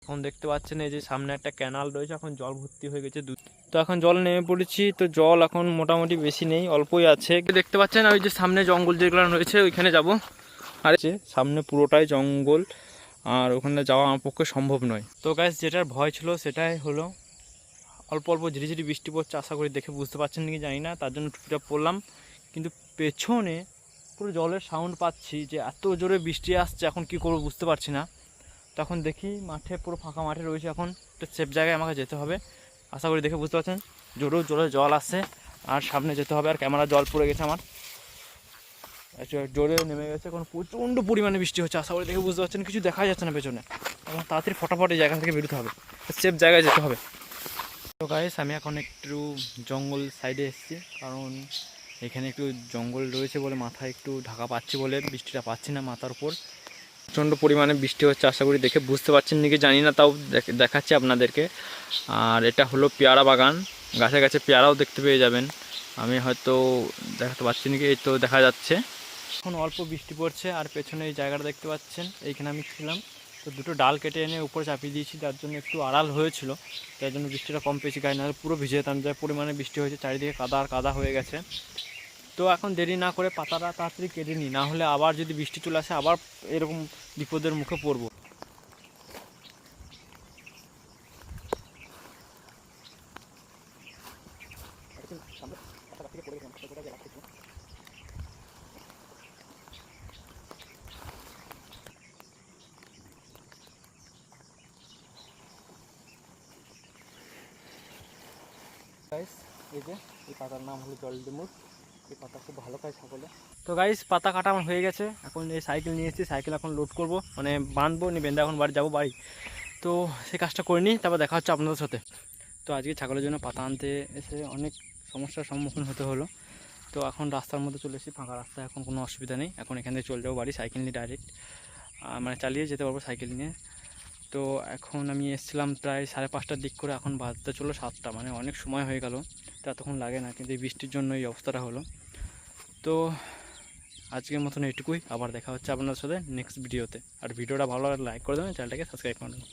এখন দেখতে পাচ্ছেন এই যে সামনে একটা ক্যানাল রয়েছে, এখন জল ভর্তি হয়ে গেছে। তো এখন জল নেমে পড়েছি, তো জল এখন মোটামুটি বেশি নেই, অল্পই আছে। দেখতে পাচ্ছেন ওই যে সামনে জঙ্গল যেগুলো রয়েছে ওইখানে যাব। আর সামনে পুরোটাই জঙ্গল, আর ওখানে যাওয়া আমার পক্ষে সম্ভব নয়। তো গাইস যেটার ভয় ছিল সেটাই হলো, অল্প অল্প ঝিরিঝিরি বৃষ্টি পড়ছে, আশা করি দেখে বুঝতে পারছেন নাকি জানি না, তার জন্য টুপিটা পরলাম। কিন্তু পেছনে পুরো জলের সাউন্ড পাচ্ছি যে এত জোরে বৃষ্টি আসছে, এখন কি করব বুঝতে পারছি না। তখন দেখি মাঠে, পুরো ফাঁকা মাঠে রয়েছে, এখন একটা সেফ জায়গায় আমাকে যেতে হবে। আশা করি দেখে বুঝতে পারছেন জোরেও জোরে জল আসছে, আর সামনে যেতে হবে। আর ক্যামেরা জল পড়ে গেছে আমার, জোরে নেমে গেছে, এখন প্রচণ্ড পরিমাণে বৃষ্টি হচ্ছে। আশা করি দেখে বুঝতে পারছেন কিছু দেখা যাচ্ছে না পেছনে, এবং তাড়াতাড়ি ফটাফট এই জায়গা থেকে বেরোতে হবে, সেফ জায়গায় যেতে হবে। তো গাইস আমি এখন একটু জঙ্গল সাইডে এসেছি, কারণ এখানে একটু জঙ্গল রয়েছে বলে মাথায় একটু ঢাকা পাচ্ছি বলে বৃষ্টিটা পাচ্ছি না মাথার উপর। প্রচণ্ড পরিমাণে বৃষ্টি হচ্ছে, আশা করি দেখে বুঝতে পারছেন নাকি জানি না, তাও দেখাচ্ছি আপনাদেরকে। আর এটা হলো পেয়ারা বাগান, গাছে গাছে পেয়ারাও দেখতে পেয়ে যাবেন। আমি হয়তো দেখাতে পারছি নাকি, এই তো দেখা যাচ্ছে। এখন অল্প বৃষ্টি পড়ছে, আর পেছনে এই জায়গাটা দেখতে পাচ্ছেন, এইখানে আমি ছিলাম। তো দুটো ডাল কেটে এনে উপরে চাপিয়ে দিয়েছি, যার জন্য একটু আড়াল হয়েছিল, তার জন্য বৃষ্টিটা কম পেয়েছি। গায়ে নাহলে পুরো ভিজে যেতাম, যা পরিমাণে বৃষ্টি হয়েছে, চারিদিকে কাদা আর কাদা হয়ে গেছে। তো এখন দেরি না করে পাতাটা তাড়াতাড়ি কেটে নিই, না হলে আবার যদি বৃষ্টি চলে আসে আবার এরকম বিপদের মুখে পড়বো। গাইস এই যে এই পাতার নাম হলো জলডুমুর, এই পাতা খুব ভালো খায় সকলে। তো গাইস পাতা কাটা আমার হয়ে গেছে, এখন এই সাইকেল নিয়ে এসেছি, সাইকেল এখন লোড করব, মানে বাঁধবো, নিয়ে বেঁধে এখন বাড়ি যাবো বাড়ি। তো সেই কাজটা করে নিই, তারপর দেখা হচ্ছে আপনাদের সাথে। তো আজকে ছাগলের জন্য পাতা আনতে এসে অনেক সমস্যার সম্মুখীন হতে হলো। তো এখন রাস্তার মধ্যে চলে এসেছি, ফাঁকা রাস্তা, এখন কোনো অসুবিধা নেই। এখন এখান থেকে চলে যাবো বাড়ি, সাইকেল নিয়ে ডাইরেক্ট, মানে চালিয়ে যেতে পারবো সাইকেল নিয়ে। তো এখন আমি এসেছিলাম প্রায় 5:30টার দিক করে, এখন বাজতে চলো 7টা, মানে অনেক সময় হয়ে গেল। তো এতক্ষণ লাগে না, কিন্তু এই বৃষ্টির জন্য এই অবস্থাটা হলো। তো আজকের মতন এইটুকুই, আবার দেখা হচ্ছে আপনাদের সাথে নেক্সট ভিডিওতে। আর ভিডিওটা ভালো লাগলে লাইক করে দেবেন, চ্যানেলটাকে সাবস্ক্রাইব করে দেবেন।